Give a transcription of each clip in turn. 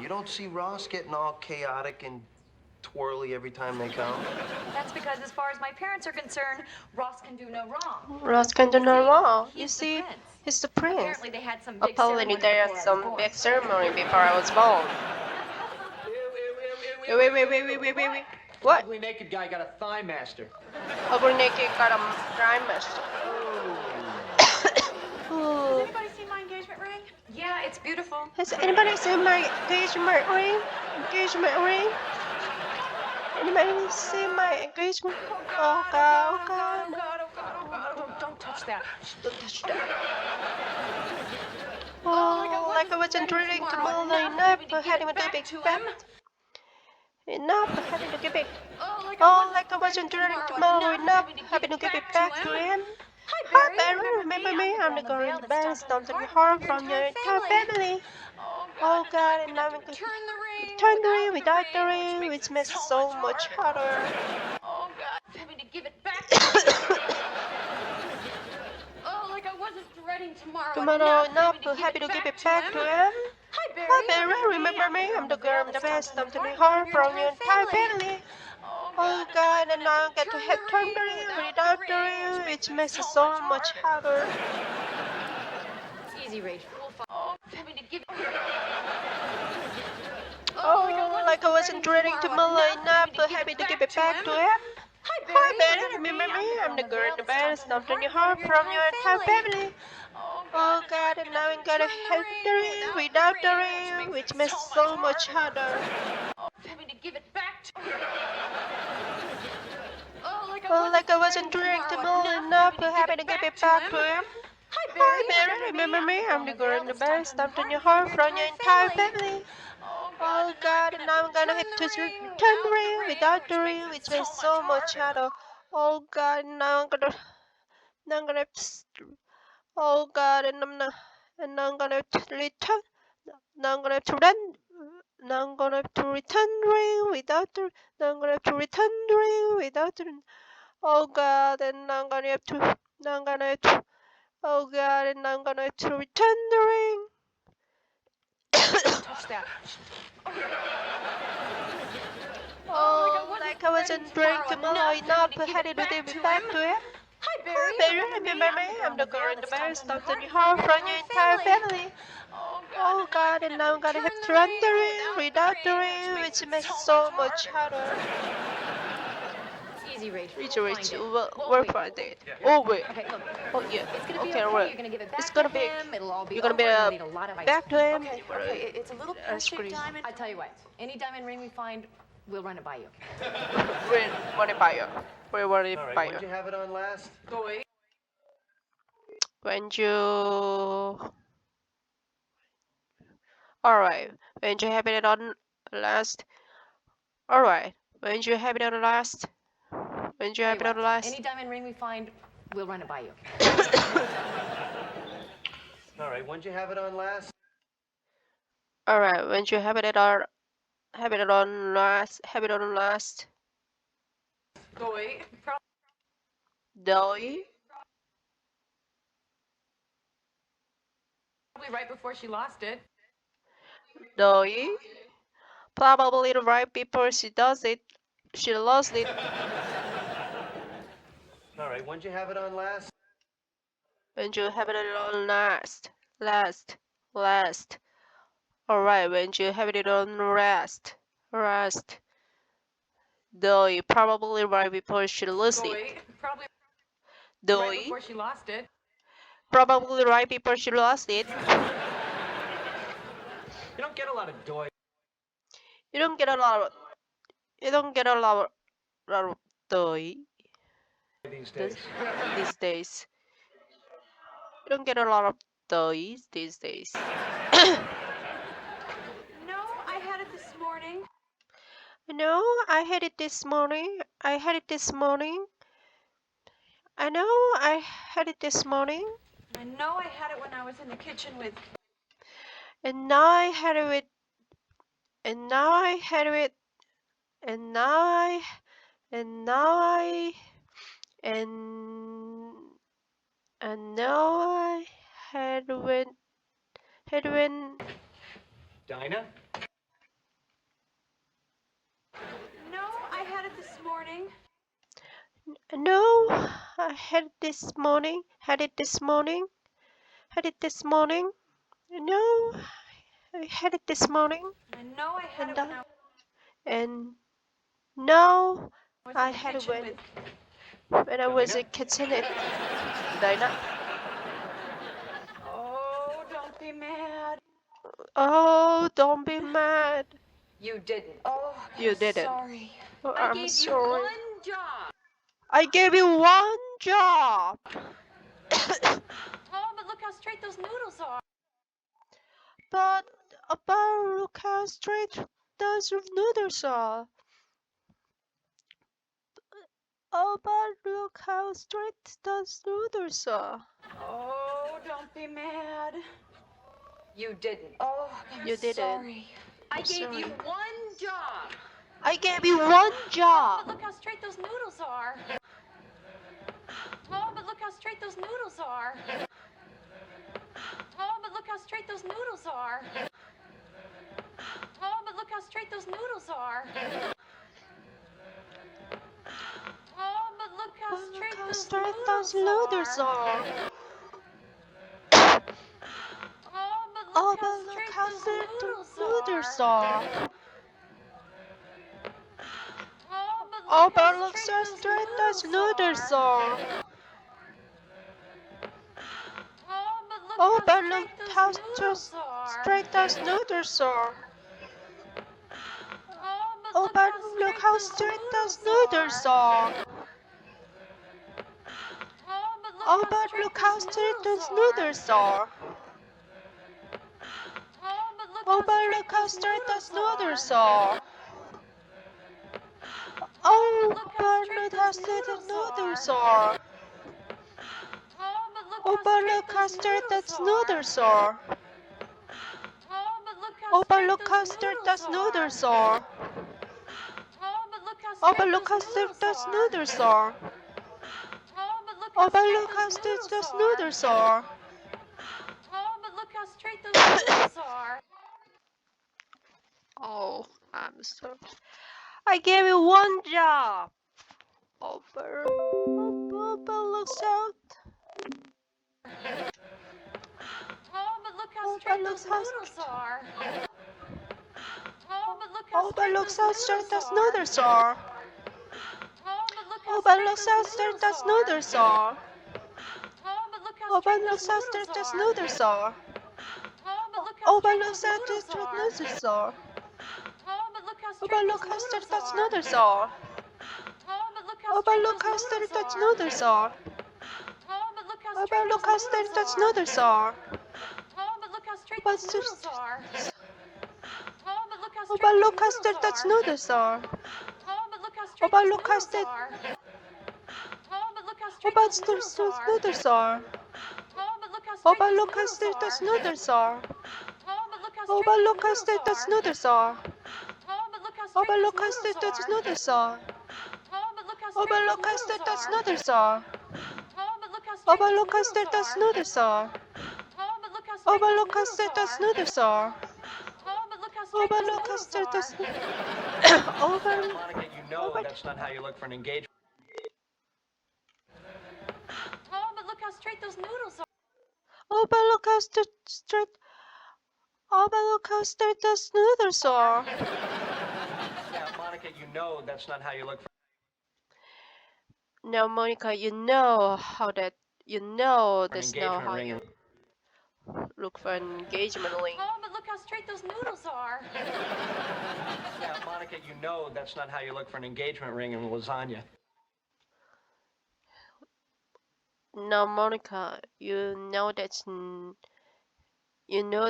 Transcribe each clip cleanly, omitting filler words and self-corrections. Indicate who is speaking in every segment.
Speaker 1: You don't see Ross getting all chaotic and twirly every time they come?
Speaker 2: That's because as far as my parents are concerned, Ross can do no wrong.
Speaker 3: Ross can do no wrong. You
Speaker 2: He's the
Speaker 3: see,
Speaker 2: prince.
Speaker 3: he's the prince.
Speaker 2: Apparently they had some big
Speaker 3: Apparently
Speaker 2: ceremony
Speaker 3: there
Speaker 2: before I
Speaker 3: is
Speaker 2: was
Speaker 3: some
Speaker 2: born.
Speaker 3: big ceremony before I was born. Wait. What?
Speaker 4: Ugly naked guy got a thigh master.
Speaker 3: Ugly naked got a trimester.
Speaker 2: Has anybody seen my engagement ring? Yeah, it's beautiful.
Speaker 3: Has anybody seen my engagement ring? Anybody seen my engagement? Oh God.
Speaker 2: Don't touch that.
Speaker 3: Don't touch that. Oh, like I wasn't drilling tomorrow enough for having a big back. Enough for having to give it. Oh, like I wasn't drilling tomorrow enough having to give it back to him. Hi, Barry, remember me? I'm the girl in the band stomping your heart from your entire family. Oh God, and now I'm going to turn the ring without the ring, which makes it so much harder.
Speaker 2: Oh God, having to give it back. Oh, like I wasn't dreading
Speaker 3: Tomorrow enough for happy to give it back to him. Hi, Barry, remember me? I'm the girl in the band stomping your heart from your entire family. Oh God, and now I get to have turn the ring without the ring, which makes it so much harder.
Speaker 2: Easy, Rachel. We'll find. Having to give.
Speaker 3: Oh, like I wasn't dreading tomorrow enough for happy to give it back to him. Hi, Barry, remember me? I'm the girl in the band stomping your heart from your entire family. Oh God, and now I'm gonna have the ring without the ring, which makes it so much harder.
Speaker 2: Having to give it back to.
Speaker 3: Oh, like I wasn't drinking tomorrow enough for having to give it back to him. Hi, Barry, remember me? I'm the girl in the band stomping your heart from your entire family. Oh God, and now I'm gonna have to return the ring without the ring, which makes it so much harder. Oh God, now I'm gonna have to, oh God, and now I'm gonna have to return. Now I'm gonna have to run. Now I'm gonna have to return the ring without the. Now I'm gonna have to return the ring without the. Oh God, and now I'm gonna have to. Now I'm gonna have to. Oh God, and now I'm gonna have to return the ring.
Speaker 2: Touch that.
Speaker 3: Oh, like I wasn't drinking tomorrow enough for having to give it back to him. Hi, Barry, remember me? I'm the girl in the band stomping your heart from your entire family. Oh God, and now I'm gonna have to run the ring without the ring, which makes it so much harder.
Speaker 2: Easy, Rachel.
Speaker 3: Rachel, we'll find it. Oh wait.
Speaker 2: Okay, look.
Speaker 3: Oh yeah.
Speaker 2: It's gonna be
Speaker 3: Okay,
Speaker 2: okay.
Speaker 3: right.
Speaker 2: You're gonna give it back
Speaker 3: It's gonna
Speaker 2: to
Speaker 3: be.
Speaker 2: him. It'll all be
Speaker 3: You're gonna
Speaker 2: over.
Speaker 3: be
Speaker 2: You'll need a lot of ice
Speaker 3: back to
Speaker 2: cream.
Speaker 3: him.
Speaker 2: Okay. It's a little
Speaker 3: Ice
Speaker 2: pear-shaped
Speaker 3: cream.
Speaker 2: diamond. I tell you what. Any diamond ring we find, we'll run it by you.
Speaker 3: We're money buyer. We're money
Speaker 1: All right,
Speaker 3: buyer.
Speaker 1: when'd you have it on last?
Speaker 3: When you. Alright. When you have it on last. Alright. When you have it on last. When you have it on last.
Speaker 2: Any diamond ring we find, we'll run it by you.
Speaker 1: All right, when'd you have it on last?
Speaker 3: Alright. When you have it on. Have it on last. Have it on last.
Speaker 2: Doi.
Speaker 3: Doi.
Speaker 2: Probably right before she lost it.
Speaker 3: Doi. Probably right before she does it. She lost it.
Speaker 1: All right, when'd you have it on last?
Speaker 3: When you have it on last. Alright, when you have it on rest. Doi. Probably right before she lost it.
Speaker 2: Probably
Speaker 3: Doi.
Speaker 2: right before she lost it.
Speaker 3: Probably right before she lost it.
Speaker 4: You don't get a lot of doy.
Speaker 3: You don't get a lot of doi
Speaker 4: These days.
Speaker 3: these days. You don't get a lot of doi these days.
Speaker 2: No, I had it this morning.
Speaker 3: No, I had it this morning. I know I had it this morning.
Speaker 2: I know I had it when I was in the kitchen with.
Speaker 3: And now I had it with. And now I had it with. And now I. And now I. And now I had when.
Speaker 4: Dinah?
Speaker 3: No, I had it this morning. Had it this morning. Had it this morning. No, I had it this morning.
Speaker 2: I know I had
Speaker 3: And
Speaker 2: it when I
Speaker 3: and no,
Speaker 2: was
Speaker 3: I
Speaker 2: in the
Speaker 3: had it
Speaker 2: kitchen
Speaker 3: when I was a kitchen. Did I not?
Speaker 2: Oh, don't be mad.
Speaker 3: Oh, don't be mad.
Speaker 2: You didn't. Oh,
Speaker 3: You
Speaker 2: I'm
Speaker 3: didn't.
Speaker 2: sorry.
Speaker 3: Oh,
Speaker 2: I
Speaker 3: I'm
Speaker 2: gave you
Speaker 3: sorry.
Speaker 2: one job.
Speaker 3: I gave you one job.
Speaker 2: Oh, but look how straight those noodles are.
Speaker 3: But look how straight those noodles are. Oh, but look how straight those noodles are.
Speaker 2: Oh, don't be mad. You didn't. Oh, I'm
Speaker 3: You didn't.
Speaker 2: sorry. I
Speaker 3: I'm
Speaker 2: gave you
Speaker 3: sorry.
Speaker 2: one job.
Speaker 3: I gave you one
Speaker 2: Oh,
Speaker 3: job.
Speaker 2: but look how straight those noodles are. Oh, but look how straight those noodles are. Oh, but look how straight those noodles are. Oh, but look how straight those noodles are. Oh, but look how
Speaker 3: But look
Speaker 2: straight
Speaker 3: how
Speaker 2: those
Speaker 3: straight
Speaker 2: noodles
Speaker 3: those noodles
Speaker 2: are.
Speaker 3: are.
Speaker 2: Oh, but
Speaker 3: Oh,
Speaker 2: look how
Speaker 3: but look
Speaker 2: straight
Speaker 3: how
Speaker 2: those
Speaker 3: straight the
Speaker 2: noodles
Speaker 3: noodles
Speaker 2: are.
Speaker 3: are.
Speaker 2: Oh, but
Speaker 3: Oh,
Speaker 2: look how
Speaker 3: but look
Speaker 2: straight
Speaker 3: how
Speaker 2: those
Speaker 3: straight those noodles
Speaker 2: noodles are.
Speaker 3: are.
Speaker 2: Oh, but look
Speaker 3: Oh,
Speaker 2: how
Speaker 3: but look
Speaker 2: straight those
Speaker 3: how
Speaker 2: noodles are.
Speaker 3: straight those noodles are.
Speaker 2: Oh, but
Speaker 3: Oh,
Speaker 2: look
Speaker 3: but
Speaker 2: how
Speaker 3: look
Speaker 2: straight
Speaker 3: how
Speaker 2: those
Speaker 3: straight those
Speaker 2: noodles
Speaker 3: noodles
Speaker 2: are.
Speaker 3: are.
Speaker 2: Oh, but look
Speaker 3: Oh,
Speaker 2: how
Speaker 3: but
Speaker 2: straight
Speaker 3: look how
Speaker 2: those
Speaker 3: straight
Speaker 2: noodles
Speaker 3: those
Speaker 2: are.
Speaker 3: noodles are.
Speaker 2: Oh, but look
Speaker 3: Oh,
Speaker 2: how
Speaker 3: but
Speaker 2: straight
Speaker 3: look how
Speaker 2: those
Speaker 3: straight those
Speaker 2: noodles
Speaker 3: noodles
Speaker 2: are.
Speaker 3: are.
Speaker 2: Oh, but
Speaker 3: Oh,
Speaker 2: look how
Speaker 3: but
Speaker 2: straight
Speaker 3: look how
Speaker 2: those
Speaker 3: straight the
Speaker 2: noodles
Speaker 3: noodles
Speaker 2: are.
Speaker 3: are.
Speaker 2: Oh, but look
Speaker 3: Oh,
Speaker 2: how
Speaker 3: but
Speaker 2: straight
Speaker 3: look how
Speaker 2: those
Speaker 3: straight
Speaker 2: noodles
Speaker 3: those
Speaker 2: are.
Speaker 3: noodles are.
Speaker 2: Oh, but look how
Speaker 3: Oh, but
Speaker 2: straight
Speaker 3: look
Speaker 2: those
Speaker 3: how straight
Speaker 2: noodles
Speaker 3: those
Speaker 2: are.
Speaker 3: noodles are.
Speaker 2: Oh, but look how
Speaker 3: Oh, but
Speaker 2: straight
Speaker 3: look
Speaker 2: those
Speaker 3: how straight
Speaker 2: noodles
Speaker 3: those
Speaker 2: are.
Speaker 3: noodles are.
Speaker 2: Oh, but look
Speaker 3: Oh,
Speaker 2: how
Speaker 3: but
Speaker 2: straight
Speaker 3: look
Speaker 2: those
Speaker 3: how straight
Speaker 2: noodles
Speaker 3: those
Speaker 2: are.
Speaker 3: noodles are.
Speaker 2: Oh, but look how straight those noodles are.
Speaker 3: Oh, I'm sorry. I gave you one job. Oh, but looks out.
Speaker 2: Oh, but look how
Speaker 3: Oh, but
Speaker 2: straight
Speaker 3: looks
Speaker 2: those
Speaker 3: how.
Speaker 2: noodles are. Oh, but look how
Speaker 3: Oh, but
Speaker 2: straight
Speaker 3: looks
Speaker 2: those
Speaker 3: how straight
Speaker 2: noodles
Speaker 3: those
Speaker 2: are.
Speaker 3: noodles are.
Speaker 2: Oh, but look how
Speaker 3: Oh, but
Speaker 2: straight
Speaker 3: looks
Speaker 2: those
Speaker 3: how straight
Speaker 2: noodles
Speaker 3: those
Speaker 2: are.
Speaker 3: noodles are.
Speaker 2: Oh, but look how
Speaker 3: Oh, but
Speaker 2: straight those
Speaker 3: looks how
Speaker 2: noodles
Speaker 3: straight those
Speaker 2: are.
Speaker 3: noodles are.
Speaker 2: Oh, but look how
Speaker 3: Oh, but
Speaker 2: straight
Speaker 3: looks
Speaker 2: those
Speaker 3: how
Speaker 2: noodles
Speaker 3: straight
Speaker 2: are.
Speaker 3: noodles are.
Speaker 2: Oh, but look how
Speaker 3: Oh, but
Speaker 2: straight those
Speaker 3: look how straight
Speaker 2: noodles
Speaker 3: those
Speaker 2: are.
Speaker 3: noodles are.
Speaker 2: Oh, but look how
Speaker 3: Oh, but
Speaker 2: straight
Speaker 3: look
Speaker 2: those
Speaker 3: how
Speaker 2: noodles
Speaker 3: straight those
Speaker 2: are.
Speaker 3: noodles are.
Speaker 2: Oh, but look how
Speaker 3: Oh, but
Speaker 2: straight
Speaker 3: look
Speaker 2: those
Speaker 3: how straight
Speaker 2: noodles
Speaker 3: those
Speaker 2: are.
Speaker 3: noodles are.
Speaker 2: Oh, but look how straight
Speaker 3: But
Speaker 2: those noodles are. Oh, but look how
Speaker 3: oh,
Speaker 2: straight
Speaker 3: but
Speaker 2: those
Speaker 3: look how
Speaker 2: noodles
Speaker 3: straight those
Speaker 2: are.
Speaker 3: noodles are.
Speaker 2: Oh, but look how
Speaker 3: Oh,
Speaker 2: straight
Speaker 3: but
Speaker 2: those
Speaker 3: look how
Speaker 2: noodles
Speaker 3: straight.
Speaker 2: are. Oh, but look how
Speaker 3: Oh,
Speaker 2: straight
Speaker 3: but
Speaker 2: those
Speaker 3: there's
Speaker 2: noodles
Speaker 3: those
Speaker 2: are.
Speaker 3: noodles are.
Speaker 2: Oh, but look how
Speaker 3: Oh,
Speaker 2: straight
Speaker 3: but
Speaker 2: those
Speaker 3: look how
Speaker 2: noodles
Speaker 3: straight those
Speaker 2: are.
Speaker 3: noodles are.
Speaker 2: Oh, but look how
Speaker 3: Oh,
Speaker 2: straight
Speaker 3: but
Speaker 2: those
Speaker 3: look how
Speaker 2: noodles
Speaker 3: straight those
Speaker 2: are.
Speaker 3: noodles are.
Speaker 2: Oh, but look how
Speaker 3: Oh,
Speaker 2: straight
Speaker 3: but
Speaker 2: those
Speaker 3: look how
Speaker 2: noodles
Speaker 3: straight those
Speaker 2: are.
Speaker 3: noodles are.
Speaker 2: Oh, but look how
Speaker 3: Oh,
Speaker 2: straight
Speaker 3: but
Speaker 2: those
Speaker 3: look how
Speaker 2: noodles
Speaker 3: straight those
Speaker 2: are.
Speaker 3: noodles are.
Speaker 2: Oh, but look how
Speaker 3: Oh,
Speaker 2: straight
Speaker 3: but
Speaker 2: those
Speaker 3: look how
Speaker 2: noodles
Speaker 3: straight those
Speaker 2: are.
Speaker 3: noodles are.
Speaker 2: Oh, but look how
Speaker 3: Oh,
Speaker 2: straight
Speaker 3: but
Speaker 2: those
Speaker 3: look how
Speaker 2: noodles
Speaker 3: straight those
Speaker 2: are.
Speaker 3: noodles are.
Speaker 2: Oh, but look how
Speaker 3: Oh,
Speaker 2: straight
Speaker 3: but
Speaker 2: those
Speaker 3: look how
Speaker 2: noodles
Speaker 3: straight
Speaker 2: are.
Speaker 3: those. Oh, but.
Speaker 4: Monica, you
Speaker 3: Oh,
Speaker 4: know
Speaker 3: but.
Speaker 4: that's not how you look for an engagement.
Speaker 2: Oh, but look how straight those noodles are.
Speaker 3: Oh, but look how straight. Oh, but look how straight those noodles are.
Speaker 4: Yeah, Monica, you know that's not how you look for
Speaker 3: Now, Monica, you know how that. You know
Speaker 4: an
Speaker 3: that's not
Speaker 4: engagement
Speaker 3: how
Speaker 4: ring.
Speaker 3: you look for an engagement ring.
Speaker 2: Oh, but look how straight those noodles are.
Speaker 4: Yeah, Monica, you know that's not how you look for an engagement ring in lasagna.
Speaker 3: Now, Monica, you know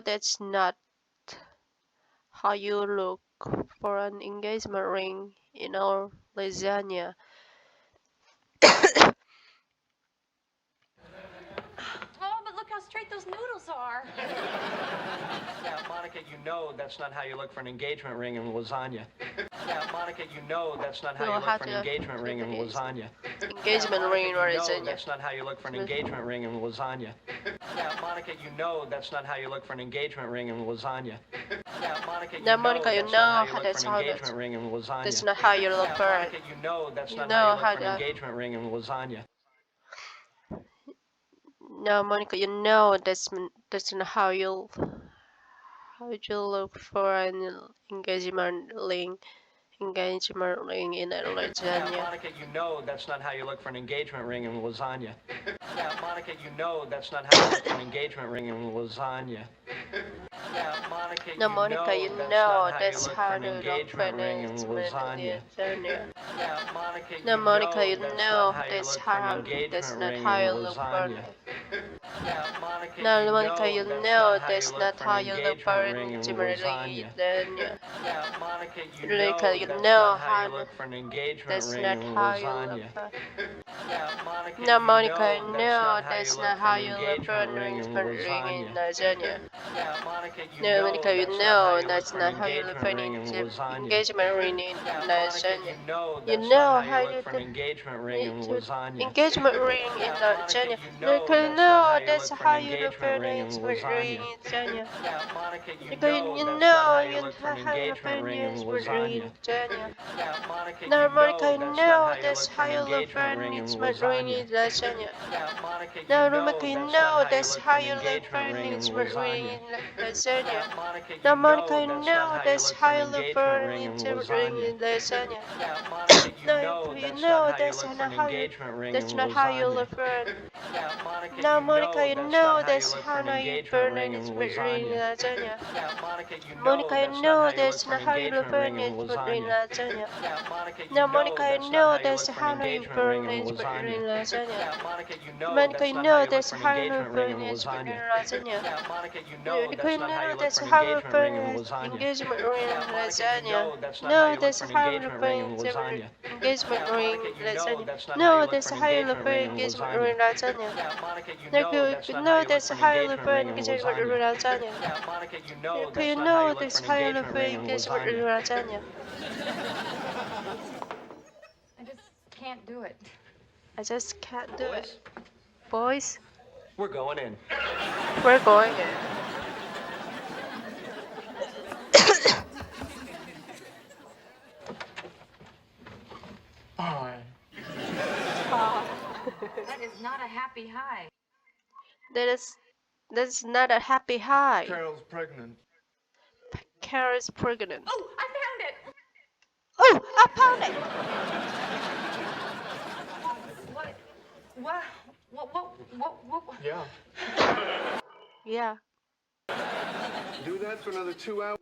Speaker 3: that's not how you look for an engagement ring in our lasagna.
Speaker 2: Oh, but look how straight those noodles are.
Speaker 4: Yeah, Monica, you know that's not how you look for an engagement ring in lasagna. Yeah, Monica, you know that's not how you look for an engagement ring in lasagna.
Speaker 3: Engagement ring
Speaker 4: You know
Speaker 3: lasagna.
Speaker 4: that's not how you look for an engagement ring in lasagna. Yeah, Monica, you know that's not how you look for an engagement ring in lasagna. Yeah, Monica, you
Speaker 3: Now,
Speaker 4: know
Speaker 3: Monica, you
Speaker 4: that's
Speaker 3: know
Speaker 4: not how you
Speaker 3: how
Speaker 4: look
Speaker 3: that's
Speaker 4: for an
Speaker 3: how
Speaker 4: engagement ring in lasagna.
Speaker 3: that's not how you look
Speaker 4: Yeah,
Speaker 3: for it.
Speaker 4: Monica, you know that's
Speaker 3: You
Speaker 4: not
Speaker 3: know
Speaker 4: how you look
Speaker 3: how
Speaker 4: for an
Speaker 3: to-
Speaker 4: engagement ring in lasagna.
Speaker 3: Now, Monica, you know that's not how you look for an engagement ring in a
Speaker 4: Yeah,
Speaker 3: lasagna.
Speaker 4: Monica, you know that's not how you look for an engagement ring in lasagna. Yeah, Monica, you know that's not how you look for an engagement ring in lasagna. Yeah, Monica,
Speaker 3: Now, Monica, you
Speaker 4: that's
Speaker 3: know
Speaker 4: not how you
Speaker 3: that's
Speaker 4: look
Speaker 3: how
Speaker 4: for an
Speaker 3: to look for
Speaker 4: engagement
Speaker 3: an
Speaker 4: ring in
Speaker 3: engagement
Speaker 4: lasagna.
Speaker 3: lasagna.
Speaker 4: Yeah, Monica,
Speaker 3: Now, Monica, you
Speaker 4: that's
Speaker 3: know
Speaker 4: not how you
Speaker 3: that's
Speaker 4: look for an
Speaker 3: how
Speaker 4: engagement
Speaker 3: that's not
Speaker 4: ring
Speaker 3: how
Speaker 4: in
Speaker 3: you look for an.
Speaker 4: lasagna. Yeah, Monica,
Speaker 3: Now, Monica, you know
Speaker 4: that's
Speaker 3: that's
Speaker 4: not
Speaker 3: not
Speaker 4: how
Speaker 3: how
Speaker 4: you
Speaker 3: you
Speaker 4: look
Speaker 3: look
Speaker 4: for
Speaker 3: for
Speaker 4: an
Speaker 3: an
Speaker 4: engagement
Speaker 3: engagement
Speaker 4: ring in lasagna.
Speaker 3: lasagna.
Speaker 4: Yeah, Monica,
Speaker 3: Monica, you
Speaker 4: that's
Speaker 3: know
Speaker 4: not how
Speaker 3: how
Speaker 4: you look for an engagement
Speaker 3: that's
Speaker 4: ring
Speaker 3: not
Speaker 4: in
Speaker 3: how you look
Speaker 4: lasagna.
Speaker 3: for.
Speaker 4: Yeah, Monica,
Speaker 3: Now, Monica,
Speaker 4: that's
Speaker 3: no,
Speaker 4: not how you
Speaker 3: that's
Speaker 4: look
Speaker 3: not
Speaker 4: for
Speaker 3: how
Speaker 4: an
Speaker 3: you look for an
Speaker 4: engagement ring in
Speaker 3: engagement ring in
Speaker 4: lasagna.
Speaker 3: lasagna.
Speaker 4: Yeah, Monica,
Speaker 3: No, Monica, you
Speaker 4: that's not how
Speaker 3: know
Speaker 4: you look
Speaker 3: that's
Speaker 4: for
Speaker 3: not
Speaker 4: an
Speaker 3: how you look for
Speaker 4: engagement
Speaker 3: an
Speaker 4: ring in lasagna.
Speaker 3: engagement ring in
Speaker 4: Yeah, Monica,
Speaker 3: lasagna.
Speaker 4: that's
Speaker 3: You
Speaker 4: not
Speaker 3: know
Speaker 4: how
Speaker 3: how
Speaker 4: you
Speaker 3: you
Speaker 4: look for an engagement ring in
Speaker 3: to
Speaker 4: lasagna.
Speaker 3: engagement ring in
Speaker 4: Yeah, Monica,
Speaker 3: lasagna.
Speaker 4: you
Speaker 3: Monica,
Speaker 4: that's not how you
Speaker 3: that's
Speaker 4: look for
Speaker 3: how
Speaker 4: an
Speaker 3: you look for
Speaker 4: engagement
Speaker 3: an
Speaker 4: ring in
Speaker 3: engagement ring
Speaker 4: lasagna.
Speaker 3: in lasagna.
Speaker 4: Yeah, Monica,
Speaker 3: Monica, you
Speaker 4: that's
Speaker 3: know
Speaker 4: not how you
Speaker 3: you
Speaker 4: look for an
Speaker 3: how you look for
Speaker 4: engagement
Speaker 3: an
Speaker 4: ring in
Speaker 3: engagement ring
Speaker 4: lasagna.
Speaker 3: in lasagna.
Speaker 4: Yeah, Monica,
Speaker 3: No, Monica,
Speaker 4: that's not
Speaker 3: no,
Speaker 4: how you
Speaker 3: that's
Speaker 4: look for
Speaker 3: how
Speaker 4: an
Speaker 3: you look for
Speaker 4: engagement
Speaker 3: an
Speaker 4: ring in
Speaker 3: engagement ring
Speaker 4: lasagna.
Speaker 3: in lasagna.
Speaker 4: Yeah, Monica,
Speaker 3: No, Monica,
Speaker 4: that's
Speaker 3: no,
Speaker 4: not how you
Speaker 3: that's
Speaker 4: look for
Speaker 3: how
Speaker 4: an
Speaker 3: you look for
Speaker 4: engagement
Speaker 3: an
Speaker 4: ring in
Speaker 3: engagement ring
Speaker 4: lasagna.
Speaker 3: in lasagna.
Speaker 4: Yeah, Monica,
Speaker 3: No, Monica,
Speaker 4: that's not
Speaker 3: no,
Speaker 4: how you
Speaker 3: that's
Speaker 4: look for
Speaker 3: how
Speaker 4: an
Speaker 3: you look for
Speaker 4: engagement
Speaker 3: an
Speaker 4: ring in
Speaker 3: engagement ring
Speaker 4: lasagna.
Speaker 3: in lasagna.
Speaker 4: Yeah, Monica,
Speaker 3: No,
Speaker 4: that's not
Speaker 3: no,
Speaker 4: how you
Speaker 3: that's
Speaker 4: look for
Speaker 3: not
Speaker 4: an
Speaker 3: how you.
Speaker 4: engagement ring in
Speaker 3: That's not how you
Speaker 4: lasagna.
Speaker 3: look for it.
Speaker 4: Yeah, Monica,
Speaker 3: No, Monica, you
Speaker 4: that's
Speaker 3: know
Speaker 4: not how you
Speaker 3: that's
Speaker 4: look for
Speaker 3: how
Speaker 4: an
Speaker 3: now you
Speaker 4: engagement
Speaker 3: burn
Speaker 4: ring
Speaker 3: an
Speaker 4: in
Speaker 3: engagement ring in
Speaker 4: lasagna.
Speaker 3: lasagna.
Speaker 4: Yeah, Monica,
Speaker 3: Monica,
Speaker 4: that's not
Speaker 3: no,
Speaker 4: how you look
Speaker 3: that's
Speaker 4: for an
Speaker 3: not how you look
Speaker 4: engagement
Speaker 3: for
Speaker 4: ring
Speaker 3: an
Speaker 4: in
Speaker 3: engagement ring in
Speaker 4: lasagna.
Speaker 3: lasagna.
Speaker 4: Yeah, Monica,
Speaker 3: No, Monica,
Speaker 4: that's not
Speaker 3: no,
Speaker 4: how you
Speaker 3: that's
Speaker 4: look for an
Speaker 3: how now you
Speaker 4: engagement
Speaker 3: burn
Speaker 4: ring
Speaker 3: an
Speaker 4: in
Speaker 3: engagement ring
Speaker 4: lasagna.
Speaker 3: in lasagna.
Speaker 4: Yeah, Monica,
Speaker 3: Monica,
Speaker 4: that's not how
Speaker 3: no,
Speaker 4: you look
Speaker 3: that's
Speaker 4: for an
Speaker 3: how you look
Speaker 4: engagement
Speaker 3: for
Speaker 4: ring
Speaker 3: an
Speaker 4: in
Speaker 3: engagement ring
Speaker 4: lasagna.
Speaker 3: in lasagna.
Speaker 4: Yeah, Monica,
Speaker 3: Monica,
Speaker 4: that's not how
Speaker 3: no,
Speaker 4: you look
Speaker 3: that's
Speaker 4: for an
Speaker 3: how you look
Speaker 4: engagement
Speaker 3: for
Speaker 4: ring in
Speaker 3: an
Speaker 4: lasagna.
Speaker 3: engagement ring
Speaker 4: Yeah,
Speaker 3: in
Speaker 4: Monica,
Speaker 3: lasagna.
Speaker 4: that's not how
Speaker 3: No,
Speaker 4: you look
Speaker 3: that's
Speaker 4: for an
Speaker 3: how you look
Speaker 4: engagement
Speaker 3: for
Speaker 4: ring
Speaker 3: an
Speaker 4: in lasagna.
Speaker 3: engagement
Speaker 4: Yeah,
Speaker 3: ring
Speaker 4: Monica,
Speaker 3: in lasagna.
Speaker 4: that's not how you
Speaker 3: No,
Speaker 4: look
Speaker 3: that's
Speaker 4: for an
Speaker 3: how you look
Speaker 4: engagement
Speaker 3: for
Speaker 4: ring
Speaker 3: an
Speaker 4: in
Speaker 3: engagement
Speaker 4: lasagna.
Speaker 3: ring in lasagna.
Speaker 4: Yeah, Monica,
Speaker 3: Monica,
Speaker 4: that's not how
Speaker 3: no,
Speaker 4: you look
Speaker 3: that's
Speaker 4: for an
Speaker 3: how you look
Speaker 4: engagement
Speaker 3: for
Speaker 4: ring
Speaker 3: an
Speaker 4: in
Speaker 3: engagement ring in
Speaker 4: lasagna.
Speaker 3: lasagna.
Speaker 4: Yeah, Monica,
Speaker 3: Monica,
Speaker 4: that's not how you look
Speaker 3: that's
Speaker 4: for an
Speaker 3: how you look
Speaker 4: engagement
Speaker 3: for
Speaker 4: ring
Speaker 3: an
Speaker 4: in
Speaker 3: engagement ring in
Speaker 4: lasagna.
Speaker 3: lasagna.
Speaker 2: I just can't do it.
Speaker 3: I just can't do it.
Speaker 4: Boys,
Speaker 3: Boys,
Speaker 4: we're going in.
Speaker 3: we're going in.
Speaker 2: That is not a happy high.
Speaker 3: That's not a happy high.
Speaker 5: Carol's pregnant.
Speaker 3: Carol's pregnant.
Speaker 2: Oh, I found it.
Speaker 3: Oh, I found it.
Speaker 2: What? What?
Speaker 5: Yeah.
Speaker 3: Yeah.
Speaker 5: Do that for another 2 hours.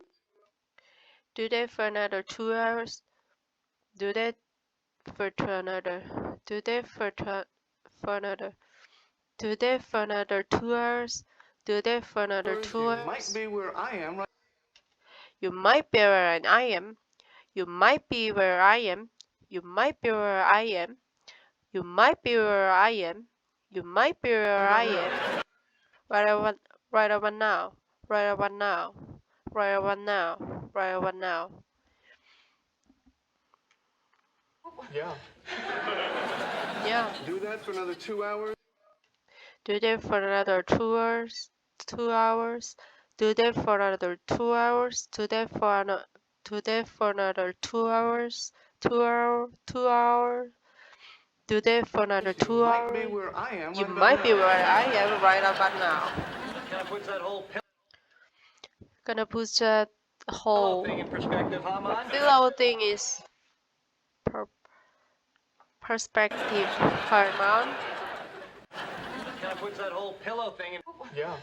Speaker 3: Do that for another 2 hours. Do that for another. Do that for another. Do that for another 2 hours. Do that for another 2
Speaker 5: You
Speaker 3: hours.
Speaker 5: might be where I am right.
Speaker 3: You might be where I am. You might be where I am. You might be where I am. You might be where I am. You might be where I am. Right about, right about now. Right about now. Right about now. Right about now.
Speaker 5: Yeah.
Speaker 3: Yeah.
Speaker 5: Do that for another 2 hours.
Speaker 3: Do that for another 2 hours. 2 hours. Do that for another 2 hours. Do that for another. Do that for another 2 hours. 2 hour. 2 hour. Do that for another
Speaker 5: You
Speaker 3: 2
Speaker 5: might be
Speaker 3: hours.
Speaker 5: where I am
Speaker 3: You
Speaker 5: right
Speaker 3: might
Speaker 5: about
Speaker 3: be
Speaker 5: now.
Speaker 3: where I am right about now.
Speaker 4: Kind of puts that whole
Speaker 3: Gonna put that
Speaker 4: pillow thing
Speaker 3: whole
Speaker 4: in perspective, huh, Mon?
Speaker 3: below thing is perspective, Herman.
Speaker 4: Kind of puts that whole pillow thing in.
Speaker 5: Yeah.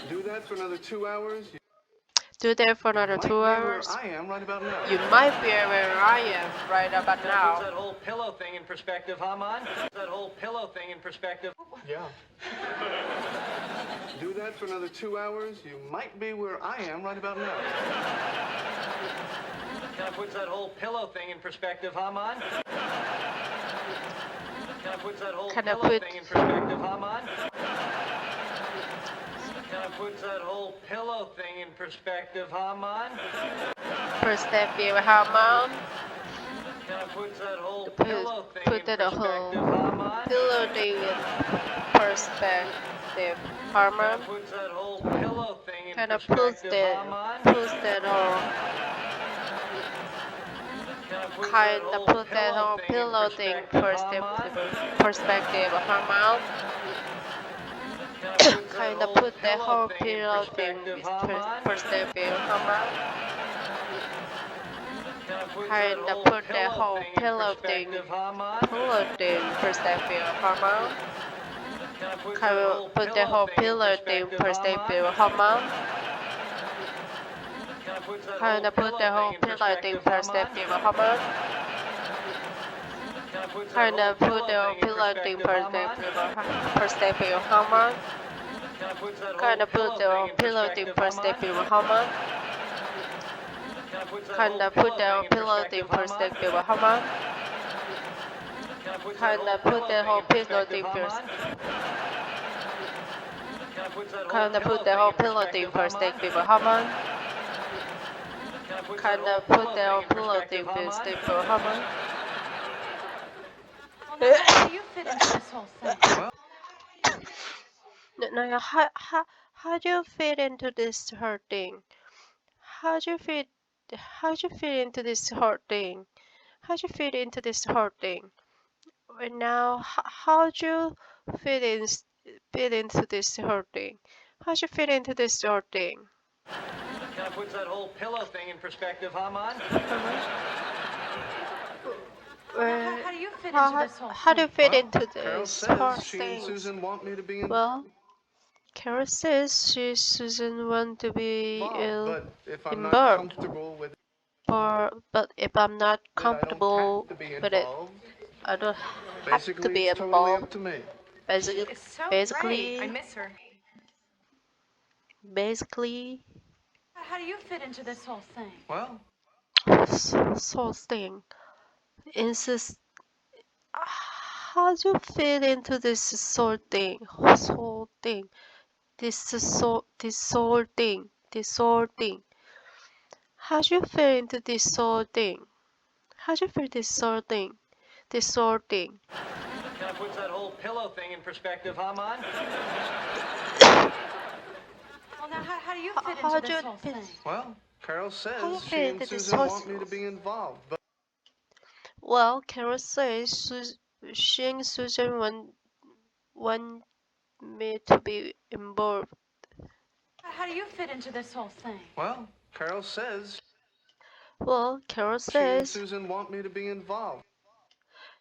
Speaker 5: Do that for another 2 hours.
Speaker 3: Do that for
Speaker 5: You
Speaker 3: another
Speaker 5: might
Speaker 3: 2
Speaker 5: be where
Speaker 3: hours.
Speaker 5: I am right about now.
Speaker 3: You might be where I am right about
Speaker 4: Kind of puts
Speaker 3: now.
Speaker 4: that whole pillow thing in perspective, huh, Mon? That whole pillow thing in perspective.
Speaker 5: Yeah. Do that for another 2 hours. You might be where I am right about now.
Speaker 4: Kind of puts that whole pillow thing in perspective, huh, Mon? Kind of puts that whole
Speaker 3: Kinda
Speaker 4: pillow
Speaker 3: put-
Speaker 4: thing in perspective, huh, Mon? Kind of puts that whole pillow thing in perspective, huh, Mon?
Speaker 3: Perspective, huh, Mom?
Speaker 4: Kind of puts that whole
Speaker 3: Put,
Speaker 4: pillow thing
Speaker 3: put
Speaker 4: in
Speaker 3: that
Speaker 4: perspective,
Speaker 3: whole
Speaker 4: huh, Mon?
Speaker 3: pillow thing in perspective, huh,
Speaker 4: Kind
Speaker 3: Mom?
Speaker 4: of puts that whole pillow thing in
Speaker 3: Kind of
Speaker 4: perspective, huh, Mon?
Speaker 3: puts that whole
Speaker 4: Kind
Speaker 3: kind of put that whole pillow thing perspective, huh, Mom? Kind of put that whole pillow thing perspective, huh, Mom? Kind of put that whole pillow thing perspective, huh, Mom? Kind of put that whole pillow thing perspective, huh, Mom? Kind of put that whole pillow thing perspective, huh, Mom? Kind of put the whole pillow thing perspective, huh, Mom? Kind of put the whole pillow thing perspective, huh, Mom? Kind of put the whole pillow thing perspective, huh, Mom? Kind of put the whole pillow thing perspective. Kind of put the whole pillow thing perspective, huh, Mom? Kind of put the whole pillow thing perspective, huh, Mom?
Speaker 2: Well, now, how do you fit into this whole thing?
Speaker 3: Now, how do you fit into this whole thing? How do you fit? How do you fit into this whole thing? How do you fit into this whole thing? And now, how do you fit into this whole thing? How do you fit into this whole thing?
Speaker 4: of puts that whole pillow thing in perspective, huh, Mon?
Speaker 2: How do you fit into this whole
Speaker 3: How do you
Speaker 2: thing?
Speaker 3: fit into
Speaker 5: Carol
Speaker 3: this whole
Speaker 5: says she and
Speaker 3: thing?
Speaker 5: Susan want me to be
Speaker 3: Well, Carol says Susan want to be
Speaker 5: involved, but if I'm not
Speaker 3: involved.
Speaker 5: comfortable with
Speaker 3: But if I'm not
Speaker 5: it, I don't
Speaker 3: comfortable
Speaker 5: have to be
Speaker 3: with it,
Speaker 5: involved.
Speaker 3: I don't have to
Speaker 5: Basically,
Speaker 3: be
Speaker 5: it's totally
Speaker 3: involved.
Speaker 5: up to me.
Speaker 3: Basically,
Speaker 2: It's so
Speaker 3: basically,
Speaker 2: great. I miss her.
Speaker 3: basically,
Speaker 2: How do you fit into this whole thing?
Speaker 5: Well,
Speaker 3: so thing. Insist. How do you fit into this soul thing? Soul thing. This soul thing. This soul thing. How do you fit into this soul thing? How do you fit this soul thing? This soul thing.
Speaker 4: Kind of puts that whole pillow thing in perspective, huh, Mon?
Speaker 2: Well, now, how do you fit
Speaker 3: How
Speaker 2: into
Speaker 3: do
Speaker 2: this
Speaker 3: you
Speaker 2: whole
Speaker 3: fit-
Speaker 2: thing?
Speaker 5: well, Carol
Speaker 3: How you
Speaker 5: says she
Speaker 3: fit
Speaker 5: and
Speaker 3: into this
Speaker 5: Susan
Speaker 3: whole-
Speaker 5: want me to be involved, but
Speaker 3: Well, Carol says she and Susan want me to be involved.
Speaker 2: How do you fit into this whole thing?
Speaker 5: well, Carol says
Speaker 3: Well, Carol
Speaker 5: she and
Speaker 3: says
Speaker 5: Susan want me to be involved.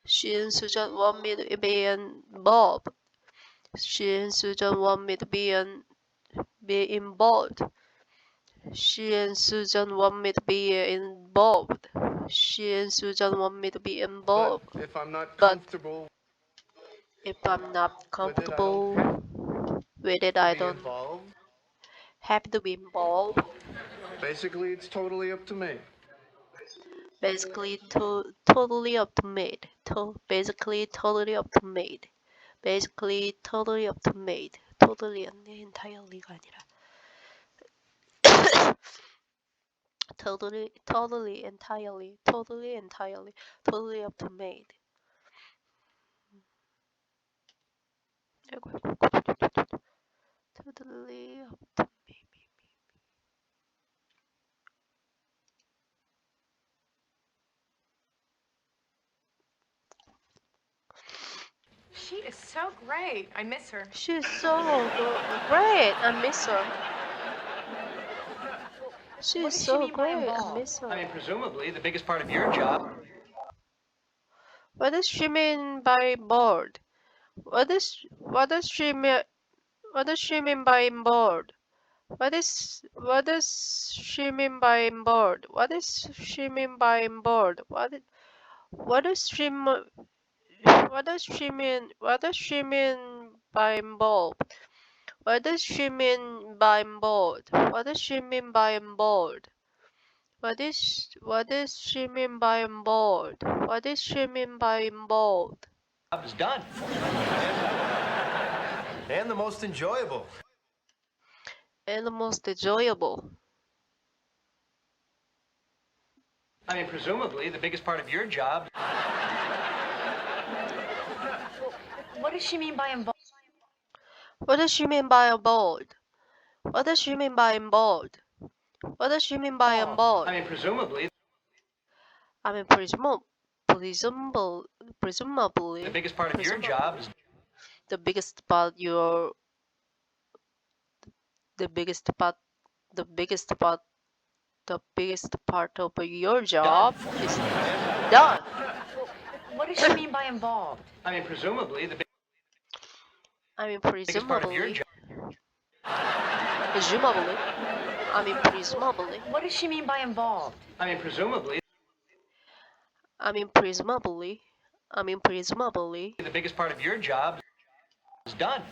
Speaker 3: she and Susan want me to be involved. She and Susan want me to be involved. She and Susan want me to be involved. She and Susan want me to be
Speaker 5: But
Speaker 3: involved.
Speaker 5: if I'm not
Speaker 3: But
Speaker 5: comfortable
Speaker 3: if I'm not
Speaker 5: with it,
Speaker 3: comfortable with it,
Speaker 5: I
Speaker 3: I
Speaker 5: don't
Speaker 3: don't
Speaker 5: have to be involved.
Speaker 3: have to be involved.
Speaker 5: Basically, it's totally up to me.
Speaker 3: Basically, totally up to me. Basically, totally up to me. Basically, totally up to me. Totally and entirely가 아니라 totally, entirely, totally up to me. Totally up to me.
Speaker 2: She is so great. I miss her.
Speaker 3: She's so great. I miss her. She's
Speaker 2: does she
Speaker 3: so
Speaker 2: mean by
Speaker 3: great. I
Speaker 2: involved?
Speaker 3: miss her.
Speaker 4: I mean, presumably, the biggest part of your job.
Speaker 3: What does she mean by bored? What does she mean? What does she mean by bored? What does she mean by bored? What does she mean by bored? What does she mean? What does she mean? What does she mean by involved? What does she mean by involved? What does she mean by involved? What does she mean by involved? What does she mean by involved?
Speaker 4: Job is done.
Speaker 1: And the most enjoyable.
Speaker 3: and the most enjoyable.
Speaker 4: I mean, presumably, the biggest part of your job.
Speaker 2: What does she mean by involved?
Speaker 3: What does she mean by involved? What does she mean by involved? What does she mean by involved?
Speaker 4: I mean, presumably,
Speaker 3: I mean, presumably,
Speaker 4: the biggest part of your job is.
Speaker 3: the biggest part your, the biggest part, the biggest part, the biggest part of your job is done.
Speaker 2: What does she mean by involved?
Speaker 4: I mean, presumably, the
Speaker 3: I mean,
Speaker 4: biggest part of your
Speaker 3: presumably,
Speaker 4: job.
Speaker 3: presumably, I mean, presumably,
Speaker 2: What does she mean by involved?
Speaker 4: I mean, presumably,
Speaker 3: I mean, presumably, I mean, presumably,
Speaker 4: the biggest part of your job is done.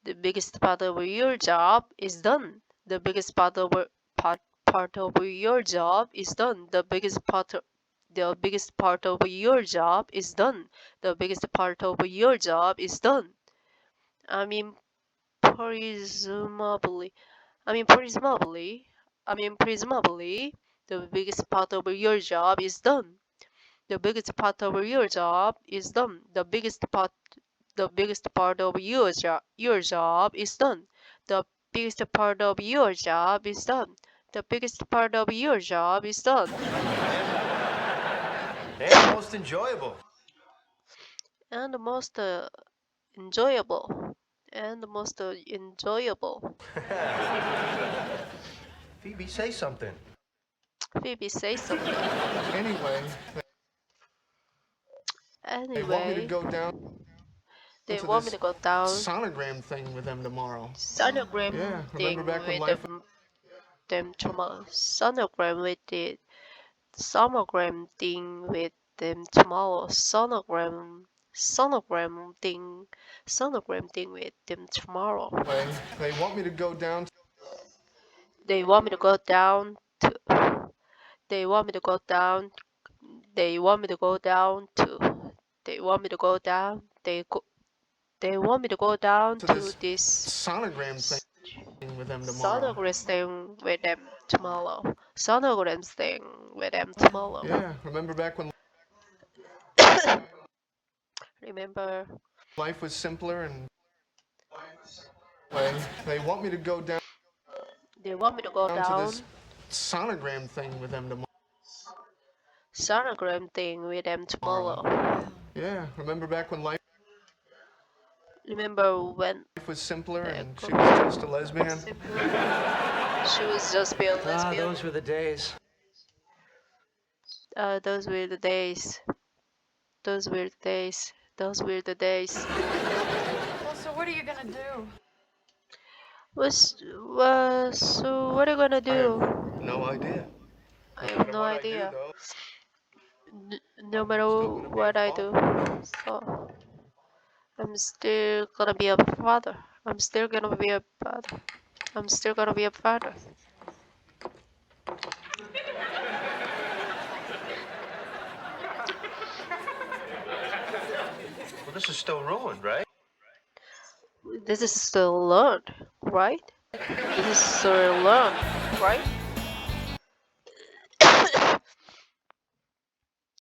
Speaker 3: the biggest part of your job is done. The biggest part of your job is done. The biggest part of your job is done. The biggest part of your job is done. I mean, presumably, I mean, presumably, I mean, presumably, the biggest part of your job is done. The biggest part of your job is done. The biggest part of your job is done. The biggest part of your job is done. The biggest part of your job is done.
Speaker 1: And most enjoyable.
Speaker 3: And the most enjoyable. And the most enjoyable.
Speaker 1: Phoebe, say something.
Speaker 3: Phoebe, say something.
Speaker 5: Anyway, they want me to
Speaker 3: Anyway,
Speaker 5: go down
Speaker 3: they
Speaker 5: to
Speaker 3: want me
Speaker 5: this
Speaker 3: to go down
Speaker 5: sonogram thing with them tomorrow.
Speaker 3: sonogram
Speaker 5: Yeah,
Speaker 3: thing
Speaker 5: remember back when
Speaker 3: with
Speaker 5: life
Speaker 3: them tomorrow. Sonogram with the sonogram thing with them tomorrow. Sonogram thing with them tomorrow.
Speaker 5: way, they want me to go down
Speaker 3: They want me to go down to. They want me to go down. They want me to go down to. They want me to go down. They want me to go down
Speaker 5: to
Speaker 3: to
Speaker 5: this
Speaker 3: this
Speaker 5: sonogram thing with them tomorrow.
Speaker 3: sonogram thing with them tomorrow. Sonogram thing with them tomorrow.
Speaker 5: Yeah, remember back when
Speaker 3: Remember,
Speaker 5: life was simpler and way, they want me to go down
Speaker 3: they want me to go
Speaker 5: to
Speaker 3: down
Speaker 5: this sonogram thing with them tomorrow.
Speaker 3: sonogram thing with them tomorrow.
Speaker 5: Yeah, remember back when life
Speaker 3: Remember when
Speaker 5: was simpler
Speaker 3: Yeah,
Speaker 5: and
Speaker 3: cool.
Speaker 5: she was just a lesbian?
Speaker 3: she was just being
Speaker 4: Ah,
Speaker 3: lesbian?
Speaker 4: those were the days.
Speaker 3: Those were the days. Those were the days. Those were the days.
Speaker 2: Well, so what are you gonna do?
Speaker 3: So what are you gonna
Speaker 5: I
Speaker 3: do?
Speaker 5: have no idea.
Speaker 3: I have no
Speaker 5: What I do,
Speaker 3: idea.
Speaker 5: though,
Speaker 3: No matter
Speaker 5: gonna be
Speaker 3: what
Speaker 5: a
Speaker 3: I do, so I'm still gonna be a father. I'm still gonna be a father. I'm still gonna be a father.
Speaker 1: Well, this is still ruined, right?
Speaker 3: This is still learned, right? This is still learned, right?